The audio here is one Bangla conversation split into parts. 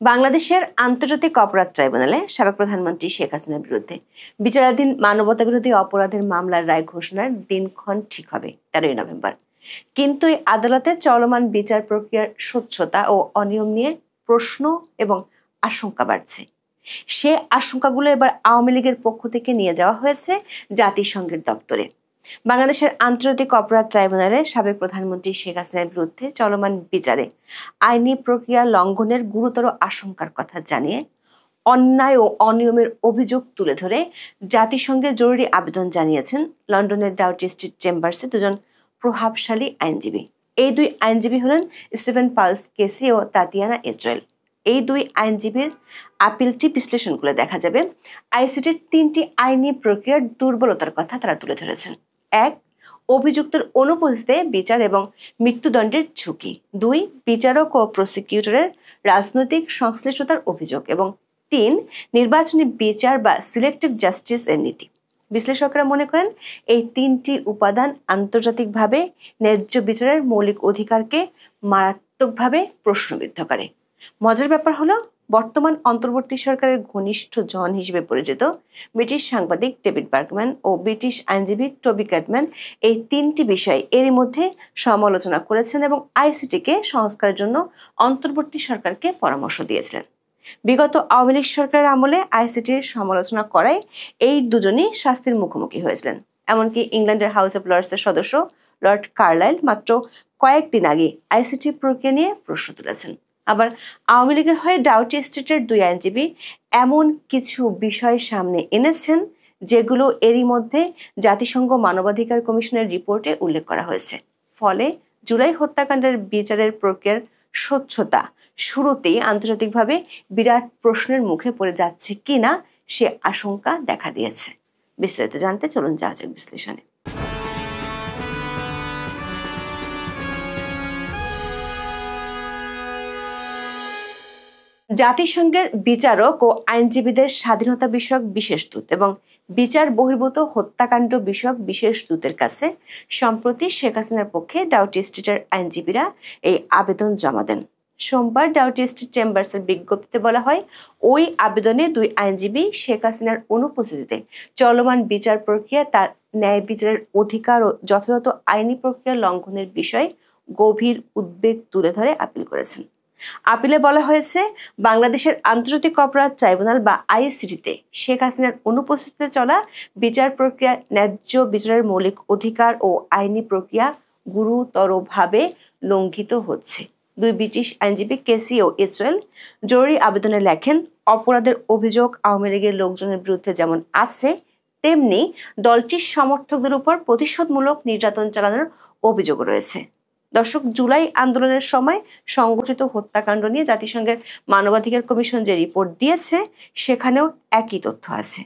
বাংলাদেশের আন্তর্জাতিক অপরাধ ট্রাইব্যুনালে সাবেক প্রধানমন্ত্রী শেখ হাসিনার বিরুদ্ধে বিচারাধীন মানবতাবিরোধী অপরাধের মামলার রায় ঘোষণার দিনক্ষণ ঠিক হবে 13ই নভেম্বর। কিন্তু এই আদালতে চলমান বিচার প্রক্রিয়ার স্বচ্ছতা ও অনিয়ম নিয়ে প্রশ্ন এবং আশঙ্কা বাড়ছে। সে আশঙ্কাগুলো এবার আওয়ামী লীগের পক্ষ থেকে নিয়ে যাওয়া হয়েছে জাতিসংঘের দপ্তরে। বাংলাদেশের আন্তর্জাতিক অপরাধ ট্রাইব্যুনালে সাবেক প্রধানমন্ত্রী শেখ হাসিনার বিরুদ্ধে চলমান বিচারে আইনি প্রক্রিয়া লঙ্ঘনের গুরুতর আশঙ্কার কথা জানিয়ে অন্যায় ও অনিয়মের অভিযোগ তুলে ধরে জাতিসংঘের জরুরি আবেদন জানিয়েছেন লন্ডনের ডাউটি স্ট্রিট চেম্বার্সে দুজন প্রভাবশালী আইনজীবী। এই দুই আইনজীবী হলেন স্টিফেন পালস কেসি ও তাতিয়ানা এজরায়েল। এই দুই আইনজীবীর আপিলটি বিশ্লেষণ করে দেখা যাবে আইসিটির 3টি আইনি প্রক্রিয়ার দুর্বলতার কথা তারা তুলে ধরেছেন। 1. অভিযুক্তের অনুপস্থিতিতে বিচার এবং মৃত্যুদণ্ডের ঝুঁকি। 2. বিচারক ও প্রসিকিউটরের রাজনৈতিক সংশ্লিষ্টতার অভিযোগ এবং 3. নির্বাচনী বিচার বা সিলেক্টিভ জাস্টিস এর নীতি। বিশ্লেষকরা মনে করেন এই 3টি উপাদান আন্তর্জাতিকভাবে ন্যায্য বিচারের মৌলিক অধিকারকে মারাত্মকভাবে প্রশ্নবিদ্ধ করে। মজার ব্যাপার হলো বর্তমান অন্তর্বর্তী সরকারের ঘনিষ্ঠ জন হিসেবে পরিচিত ব্রিটিশ সাংবাদিক ডেভিড বার্গম্যান ও ব্রিটিশ আইনজীবী টবি ক্যাটম্যান এই 3টি বিষয় এরই মধ্যে সমালোচনা করেছেন এবং আইসিটিকে সংস্কারের জন্য অন্তর্বর্তী সরকারকে পরামর্শ দিয়েছিলেন। বিগত আওয়ামী লীগ সরকারের আমলে আইসিটির সমালোচনা করায় এই দুজনই শাস্তির মুখোমুখি হয়েছিলেন। এমনকি ইংল্যান্ডের হাউস অব লর্ডসের সদস্য লর্ড কার্লাইল মাত্র কয়েকদিন আগে আইসিটি প্রক্রিয়া নিয়ে প্রশ্ন তুলেছেন। আবার আওয়ামী লীগের হয়ে ডাউটি স্ট্রিটের দুই আইনজীবী এমন কিছু বিষয় সামনে এনেছেন যেগুলো এরই মধ্যে জাতিসংঘ মানবাধিকার কমিশনের রিপোর্টে উল্লেখ করা হয়েছে। ফলে জুলাই হত্যাকাণ্ডের বিচারের প্রক্রিয়ার স্বচ্ছতা শুরুতেই আন্তর্জাতিকভাবে বিরাট প্রশ্নের মুখে পড়ে যাচ্ছে কিনা সে আশঙ্কা দেখা দিয়েছে। বিস্তারিত জানতে চলুন যাওয়া যাক বিশ্লেষণে। জাতিসংঘের বিচারক ও আইনজীবীদের স্বাধীনতা বিষয়ক বিশেষ দূত এবং বিচার বহির্ভূত হত্যাকাণ্ড বিষয়ক বিশেষ দূতের কাছে সম্প্রতি শেখ হাসিনার পক্ষে ডাউটি স্ট্রিটের আইনজীবীরা এই আবেদন জমা দেন। সোমবার ডাউটি স্ট্রিট চেম্বার্সের বিজ্ঞপ্তিতে বলা হয়, ওই আবেদনে দুই আইনজীবী শেখ হাসিনার অনুপস্থিতিতে চলমান বিচার প্রক্রিয়া তার ন্যায় বিচারের অধিকার ও যথাযথ আইনি প্রক্রিয়া লঙ্ঘনের বিষয়ে গভীর উদ্বেগ তুলে ধরে আপিল করেছেন। আপিলে বলা হয়েছে, বাংলাদেশের আন্তর্জাতিক অপরাধ ট্রাইব্যুনাল বা আইসিটিতে শেখ হাসিনার অনুপস্থিতিতে চলা বিচার প্রক্রিয়া ন্যায্য বিচারের মৌলিক অধিকার ও আইনি প্রক্রিয়া গুরুতরভাবে লঙ্ঘিত হচ্ছে। দুই ব্রিটিশ আইনজীবী কেসি ও ইসরায়েল জরুরি আবেদনে লেখেন, অপরাধের অভিযোগ আওয়ামী লীগের লোকজনের বিরুদ্ধে যেমন আছে, তেমনি দলটির সমর্থকদের উপর প্রতিশোধমূলক নির্যাতন চালানোর অভিযোগ রয়েছে। দর্শক, জুলাই আন্দোলনের সময় সংগঠিত হত্যাকাণ্ড নিয়ে জাতিসংঘের মানবাধিকার কমিশন যে রিপোর্ট দিয়েছে সেখানেও একই তথ্য আছে।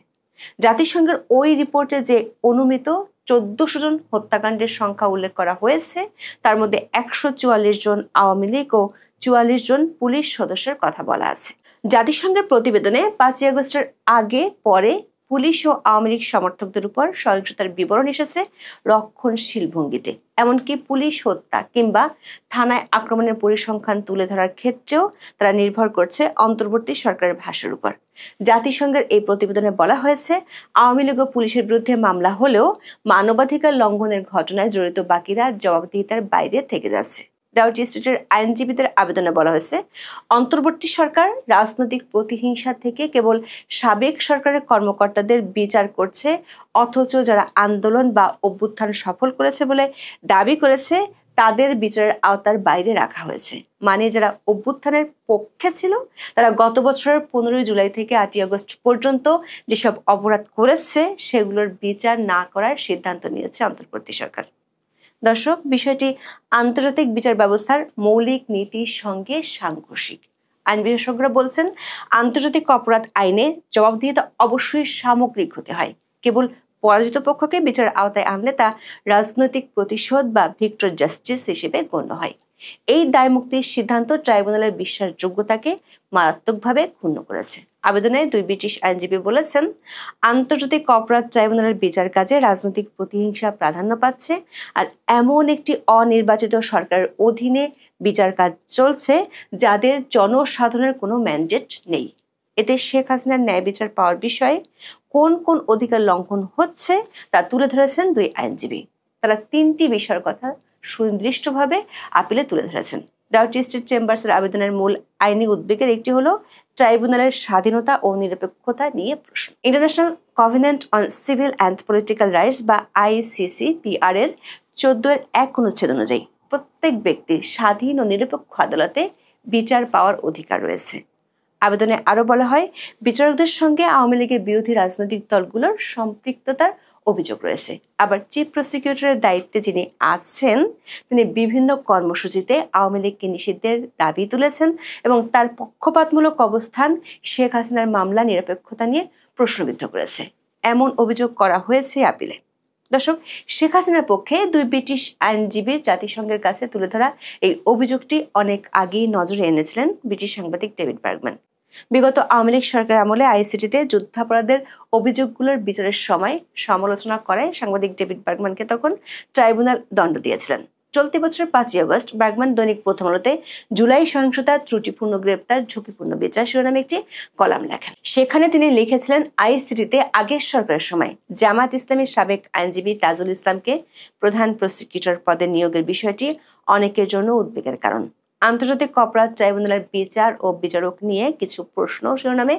জাতিসংঘের ওই রিপোর্টে যে অনুমিত 1400 জন হত্যাকাণ্ডের সংখ্যা উল্লেখ করা হয়েছে তার মধ্যে 144 জন আওয়ামী লীগ ও 44 জন পুলিশ সদস্যের কথা বলা আছে। জাতিসংঘের প্রতিবেদনে 5ই আগস্টের আগে পরে পুলিশ ও আওয়ামী লীগ সমর্থকদের উপর সহিংসতার বিবরণ এসেছে রক্ষণশীল ভঙ্গিতে। এমনকি পুলিশ হত্যা কিংবা থানায় আক্রমণের পরিসংখ্যান তুলে ধরার ক্ষেত্রেও তারা নির্ভর করছে অন্তর্বর্তী সরকারের ভাষ্যের উপর। জাতিসংঘের এই প্রতিবেদনে বলা হয়েছে, আওয়ামী লীগ ও পুলিশের বিরুদ্ধে মামলা হলেও মানবাধিকার লঙ্ঘনের ঘটনায় জড়িত বাকিরা জবাবদিহিতার বাইরে থেকে যাচ্ছে। ডাউটি স্ট্রিটের আইনজীবীদের আবেদনে বলা হয়েছে, অন্তর্বর্তী সরকার রাজনৈতিক প্রতিহিংসা থেকে কেবল সাবেক সরকারের কর্মকর্তাদের বিচার করছে, অথচ যারা আন্দোলন বা অভ্যুত্থান সফল করেছে বলে দাবি করেছে তাদের বিচারের আওতার বাইরে রাখা হয়েছে। মানে যারা অভ্যুত্থানের পক্ষে ছিল তারা গত বছরের 15ই জুলাই থেকে 8ই আগস্ট পর্যন্ত যেসব অপরাধ করেছে সেগুলোর বিচার না করার সিদ্ধান্ত নিয়েছে অন্তর্বর্তী সরকার। দর্শক, বিষয়টি আন্তর্জাতিক বিচার ব্যবস্থার মৌলিক নীতির সঙ্গে সাংঘর্ষিক। আইন বিশেষজ্ঞরা বলছেন, আন্তর্জাতিক অপরাধ আইনে জবাবদিহিতা অবশ্যই সামগ্রিক হতে হয়। কেবল পরাজিত পক্ষকে বিচারের আওতায় আনলে তা রাজনৈতিক প্রতিশোধ বা ভিক্টর জাস্টিস হিসেবে গণ্য হয়। এই দায়মুক্তির সিদ্ধান্ত ট্রাইব্যুনালের বিশ্বাসযোগ্যতাকে মারাত্মকভাবে ক্ষুণ্ণ করেছে। আবেদনে দুই ব্রিটিশ আইনজীবী বলেছেন, আন্তর্জাতিক অপরাধ ট্রাইব্যুনালের বিচার কাজে রাজনৈতিক প্রতিহিংসা প্রাধান্য পাচ্ছে, আর এমন একটি অনির্বাচিত সরকারের অধীনে বিচার কাজ চলছে যাদের জনসাধারণের কোনো ম্যান্ডেট নেই। এতে শেখ হাসিনার ন্যায় বিচার পাওয়ার বিষয়ে কোন কোন অধিকার লঙ্ঘন হচ্ছে তা তুলে ধরেছেন দুই আইনজীবী। তারা তিনটি বিষয়ের কথা সুনির্দিষ্টভাবে আপিলে তুলে ধরেছেন। ডাউটি স্ট্রিট চেম্বার্সের আবেদনের মূল আইনি উদ্বেগের একটি হলো ট্রাইব্যুনালের স্বাধীনতা ও নিরপেক্ষতা নিয়ে প্রশ্ন। International covenant on civil and political rights বা ICCPR এর 14-1 অনুচ্ছেদ অনুযায়ী প্রত্যেক ব্যক্তির স্বাধীন ও নিরপেক্ষ আদালতে বিচার পাওয়ার অধিকার রয়েছে। আবেদনে আরো বলা হয়, বিচারকদের সঙ্গে আওয়ামী লীগের বিরোধী রাজনৈতিক দলগুলোর সম্পৃক্ততার অভিযোগ রয়েছে। আবার চিফ প্রসিকিউটরের দায়িত্বে যিনি আছেন তিনি বিভিন্ন কর্মসূচিতে আওয়ামী লীগকে নিষিদ্ধের দাবি তুলেছেন এবং তার পক্ষপাতমূলক অবস্থান শেখ হাসিনার মামলা নিরপেক্ষতা নিয়ে প্রশ্নবিদ্ধ করেছে। এমন অভিযোগ করা হয়েছে আপিলে। দর্শক, শেখ হাসিনার পক্ষে দুই ব্রিটিশ আইনজীবীর জাতিসংঘের কাছে তুলে ধরা এই অভিযোগটি অনেক আগেই নজরে এনেছিলেন ব্রিটিশ সাংবাদিক ডেভিড বার্গম্যান। বিগত আওয়ামী লীগ সরকার আমলে আইসিটিতে যুদ্ধাপরাধের অভিযোগগুলোর বিচারের সময় সমালোচনা করায় সাংবাদিক ডেভিড বার্গম্যানকে তখন ট্রাইব্যুনাল দণ্ড দিয়েছিলেন। চলতি বছরের 5 আগস্ট বার্গম্যান দৈনিক প্রথম আলোতে জুলাই সহিংসতা, ত্রুটিপূর্ণ গ্রেপ্তার, ঝুঁকিপূর্ণ বিচার শিরোনামে একটি কলাম লেখেন। সেখানে তিনি লিখেছিলেন, আইসিটিতে আগের সরকারের সময় জামায়াত ইসলামীর সাবেক আইনজীবী তাজুল ইসলামকে প্রধান প্রসিকিউটর পদে নিয়োগের বিষয়টি অনেকের জন্য উদ্বেগের কারণ। আন্তর্জাতিক অপরাধ ট্রাইব্যুনালের বিচার ও বিচারক নিয়ে কিছু প্রশ্ন শিরোনামে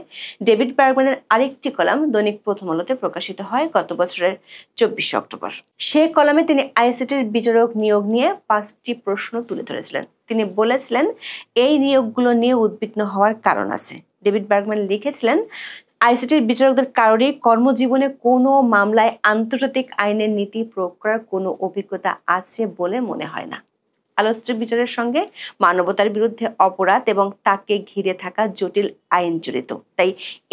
ডেভিড বার্গম্যানের আরেকটি কলাম দৈনিক প্রথম আলোতে প্রকাশিত হয় গত বছরের 24 অক্টোবর। সেই কলামে তিনি আইসিটির বিচারক নিয়োগ নিয়ে 5টি প্রশ্ন তুলে ধরেছিলেন। তিনি বলেছিলেন, এই নিয়োগগুলো নিয়ে উদ্বিগ্ন হওয়ার কারণ আছে। ডেভিড বার্গম্যান লিখেছিলেন, আইসিটির বিচারকদের কারোরই কর্মজীবনে কোনো মামলায় আন্তর্জাতিক আইনের নীতি প্রয়োগ করার কোনো অভিজ্ঞতা আছে বলে মনে হয় না। আলোচ্য বিচারের সঙ্গে মানবতার বিরুদ্ধে অপরাধ এবং তাকে ঘিরে থাকা জটিল আইন জড়িত, তাই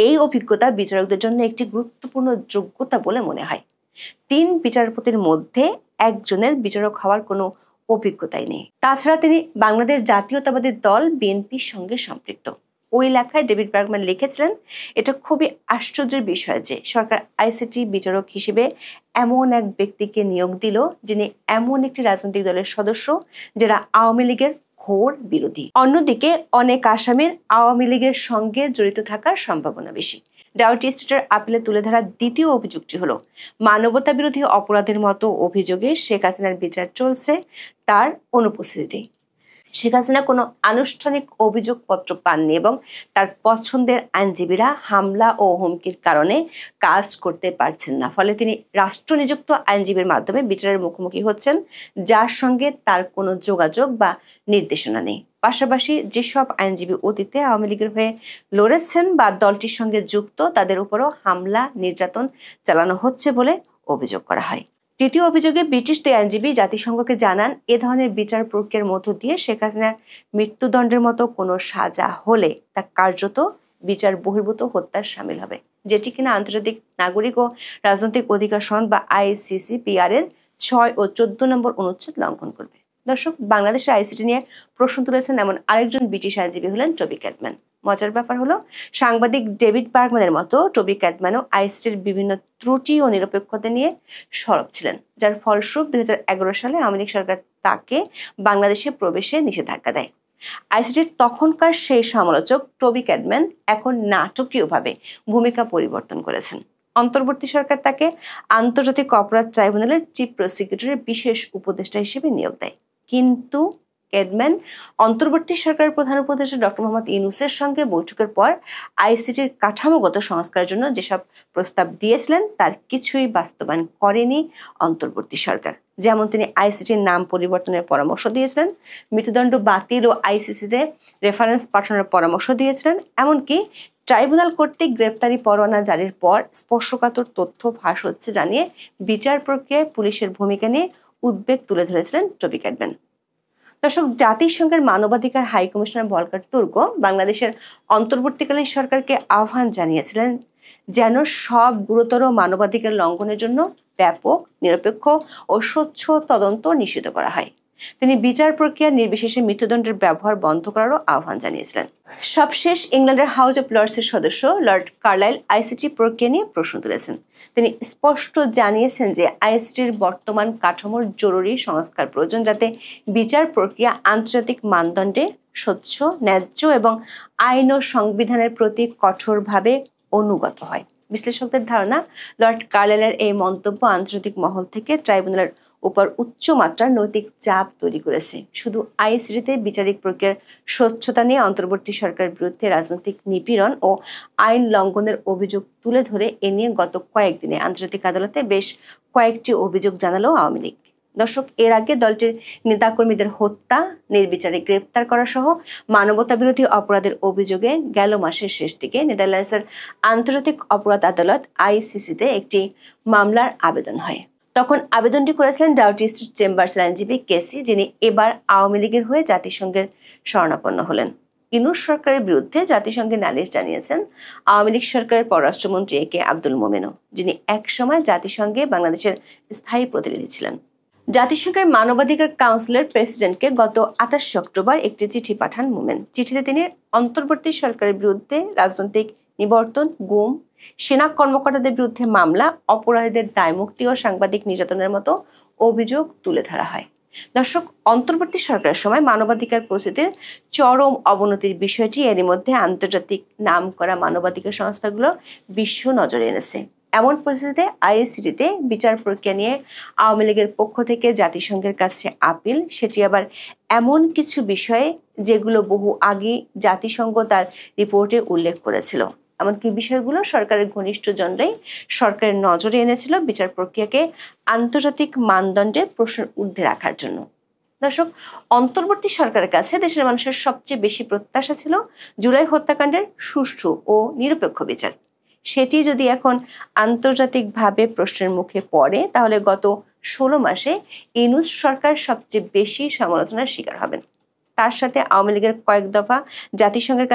এই অভিজ্ঞতা বিচারকদের জন্য একটি গুরুত্বপূর্ণ যোগ্যতা বলে মনে হয়। 3 বিচারপতির মধ্যে একজনের বিচারক হওয়ার কোনো অভিজ্ঞতাই নেই। তাছাড়া তিনি বাংলাদেশ জাতীয়তাবাদী দল বিএনপির সঙ্গে সম্পৃক্ত। ওই লেখায় ডেভিড বার্গম্যান লিখেছিলেন, এটা খুবই আশ্চর্যের বিষয় যে সরকার আইসিটি বিচারক হিসেবে এমন এক ব্যক্তিকে নিয়োগ দিল যিনি এমন একটি রাজনৈতিক দলের সদস্য যারা আওয়ামী লীগের ঘোর বিরোধী। অন্যদিকে অনেক আসামির আওয়ামী লীগের সঙ্গে জড়িত থাকার সম্ভাবনা বেশি। ডাউটি স্ট্রিটের আপিলে তুলে ধরা দ্বিতীয় অভিযোগটি হলো, মানবতা বিরোধী অপরাধের মতো অভিযোগে শেখ হাসিনার বিচার চলছে তার অনুপস্থিতিতে। শেখ হাসিনা কোনো আনুষ্ঠানিক অভিযোগপত্র পাননি এবং তার পছন্দের আইনজীবীরা হামলা ও হুমকির কারণে কাজ করতে পারছেন না। ফলে তিনি রাষ্ট্রনিযুক্ত আইনজীবীর মাধ্যমে বিচারের মুখোমুখি হচ্ছেন, যার সঙ্গে তার কোনো যোগাযোগ বা নির্দেশনা নেই। পাশাপাশি যেসব আইনজীবী অতীতে আওয়ামী লীগের হয়ে লড়েছেন বা দলটির সঙ্গে যুক্ত তাদের উপরও হামলা, নির্যাতন চালানো হচ্ছে বলে অভিযোগ করা হয়। তৃতীয় অভিযোগে ব্রিটিশ দুই আইনজীবী জাতিসংঘকে জানান, এ ধরনের বিচার প্রক্রিয়ার মধ্য দিয়ে শেখ হাসিনার মৃত্যুদণ্ডের মতো কোনো সাজা হলে তা কার্যত বিচার বহির্ভূত হত্যার শামিল হবে, যেটি কিনা আন্তর্জাতিক নাগরিক ও রাজনৈতিক অধিকার সনদ বা ICCPR এর 6 ও 14 নম্বর অনুচ্ছেদ লঙ্ঘন করবে। দর্শক, বাংলাদেশের আইসিটি নিয়ে প্রশ্ন তুলেছেন এমন আরেকজন ব্রিটিশ আইনজীবী হলেন টবি ক্যাডম্যান। মজার ব্যাপার হলো, সাংবাদিক ডেভিড বার্গম্যানের মতো টবি ক্যাডম্যানও আইসিটির বিভিন্ন ত্রুটি ও নিরপেক্ষতা নিয়ে সরব ছিলেন, যার ফলস্বরূপ 2011 সালে আওয়ামী লীগ সরকার তাকে বাংলাদেশে প্রবেশে নিষেধাজ্ঞা দেয়। আইসিটির তখনকার সেই সমালোচক টবি ক্যাডম্যান এখন নাটকীয়ভাবে ভূমিকা পরিবর্তন করেছেন। অন্তর্বর্তী সরকার তাকে আন্তর্জাতিক অপরাধ ট্রাইব্যুনালের চিফ প্রসিকিউটরের বিশেষ উপদেষ্টা হিসেবে নিয়োগ দেয়। কিন্তু ক্যাডম্যান অন্তর্বর্তী সরকারের প্রধান উপদেষ্টা ডক্টর মোহাম্মদ ইউনূসের সঙ্গে বৈঠকের পর আইসিটির কাঠামোগত সংস্কারের জন্য যেসব প্রস্তাব দিয়েছিলেন তার কিছুই বাস্তবায়ন করেনি অন্তর্বর্তী সরকার। যেমন তিনি আইসিটির নাম পরিবর্তনের পরামর্শ দিয়েছিলেন, মৃত্যুদণ্ড বাতিল ও আইসিসিতে রেফারেন্স পাঠানোর পরামর্শ দিয়েছিলেন, এমনকি ট্রাইব্যুনাল কর্তৃক গ্রেপ্তারি পরোয়ানা জারির পর স্পর্শকাতর তথ্য ফাঁস হচ্ছে জানিয়ে বিচার প্রক্রিয়ায় পুলিশের ভূমিকা নিয়ে উদ্বেগ তুলে ধরেছিলেন টবি ক্যাডম্যান। দর্শক, জাতিসংঘের মানবাধিকার হাই কমিশনার ভলকার তুর্ক বাংলাদেশের অন্তর্বর্তীকালীন সরকারকে আহ্বান জানিয়েছিলেন যেন সব গুরুতর মানবাধিকার লঙ্ঘনের জন্য ব্যাপক, নিরপেক্ষ ও স্বচ্ছ তদন্ত নিশ্চিত করা হয়। তিনি বিচার প্রক্রিয়া নির্বিশেষে মৃত্যুদণ্ডের ব্যবহার বন্ধ করারও আহ্বান জানিয়েছিলেন। সবশেষ ইংল্যান্ডের হাউস অব লর্ডসের সদস্য লর্ড কার্লাইল আইসিটি প্রক্রিয়া নিয়ে প্রশ্ন তুলেছেন। তিনি স্পষ্ট জানিয়েছেন যে আইসিটির বর্তমান কাঠামোর জরুরি সংস্কার প্রয়োজন, যাতে বিচার প্রক্রিয়া আন্তর্জাতিক মানদণ্ডে স্বচ্ছ, ন্যায্য এবং আইন ও সংবিধানের প্রতি কঠোরভাবে অনুগত হয়। বিশ্লেষকদের ধারণা, লর্ড কার্লাইলের এই মন্তব্য আন্তর্জাতিক মহল থেকে ট্রাইব্যুনালের উপর উচ্চমাত্রার নৈতিক চাপ তৈরি করেছে। শুধু আইসিটিতে বিচারিক প্রক্রিয়ার স্বচ্ছতা নিয়ে অন্তর্বর্তী সরকারের বিরুদ্ধে রাজনৈতিক নিপীড়ন ও আইন লঙ্ঘনের অভিযোগ তুলে ধরে এ নিয়ে গত কয়েকদিনে আন্তর্জাতিক আদালতে বেশ কয়েকটি অভিযোগ জানালো আওয়ামী লীগ। দর্শক, এর আগে দলটির নেতাকর্মীদের হত্যা, নির্বিচারে গ্রেপ্তার করা সহ মানবতাবিরোধী অপরাধের অভিযোগে গেল মাসের শেষ দিকে নেদারল্যান্ডসের আন্তর্জাতিক অপরাধ আদালত আইসিসিতে একটি মামলার আবেদন হয়। তখন আবেদনটি করেছিলেন ডাউটি স্ট্রিট চেম্বার্সের আইনজীবী কেসি, যিনি এবার আওয়ামী লীগের হয়ে জাতিসংঘের শরণাপন্ন হলেন। ইউনূস সরকারের বিরুদ্ধে জাতিসংঘে নালিশ জানিয়েছেন আওয়ামী লীগ সরকারের পররাষ্ট্রমন্ত্রী এ.কে আব্দুল মোমেনও, যিনি একসময় জাতিসংঘে বাংলাদেশের স্থায়ী প্রতিনিধি ছিলেন। জাতিসংঘের মানবাধিকার কাউন্সিলের প্রেসিডেন্টকে গত 28 অক্টোবর একটি চিঠি পাঠান মোমেন। চিঠিতে তিনি অন্তর্বর্তী সরকারের বিরুদ্ধে রাজনৈতিক নিবর্তন, গুম, সেনা কর্মকর্তাদের বিরুদ্ধে মামলা, অপরাধীদের দায়মুক্তি ও সাংবাদিক নির্যাতনের মতো অভিযোগ তুলে ধরা হয়। দর্শক, অন্তর্বর্তী সরকারের সময় মানবাধিকার পরিস্থিতির চরম অবনতির বিষয়টি এরই মধ্যে আন্তর্জাতিক নামকরা মানবাধিকার সংস্থাগুলো বিশ্ব নজরে এনেছে। এমন পরিস্থিতিতে আইসিটিতে বিচার প্রক্রিয়া নিয়ে আওয়ামী লীগের পক্ষ থেকে জাতিসংঘের কাছে আপিল, সেটি আবার এমন কিছু বিষয়ে যেগুলো বহু আগে জাতিসংঘ তার রিপোর্টে উল্লেখ করেছিল। এমনকি বিষয়গুলো সরকারের ঘনিষ্ঠজনরাই সরকারের নজরে এনেছিল বিচার প্রক্রিয়াকে আন্তর্জাতিক মানদণ্ডে প্রশ্নের ঊর্ধ্বে রাখার জন্য। দর্শক, অন্তর্বর্তী সরকারের কাছে দেশের মানুষের সবচেয়ে বেশি প্রত্যাশা ছিল জুলাই হত্যাকাণ্ডের সুষ্ঠু ও নিরপেক্ষ বিচার। সেটি যদি এখন আন্তর্জাতিকভাবে প্রশ্নের মুখে পড়ে, তাহলে গত 16 মাসে ইউনূস সরকার সবচেয়ে বেশি সমালোচনার শিকার হবেন। তার সাথে আওয়ামী লীগের কয়েক দফা জাতিসংঘের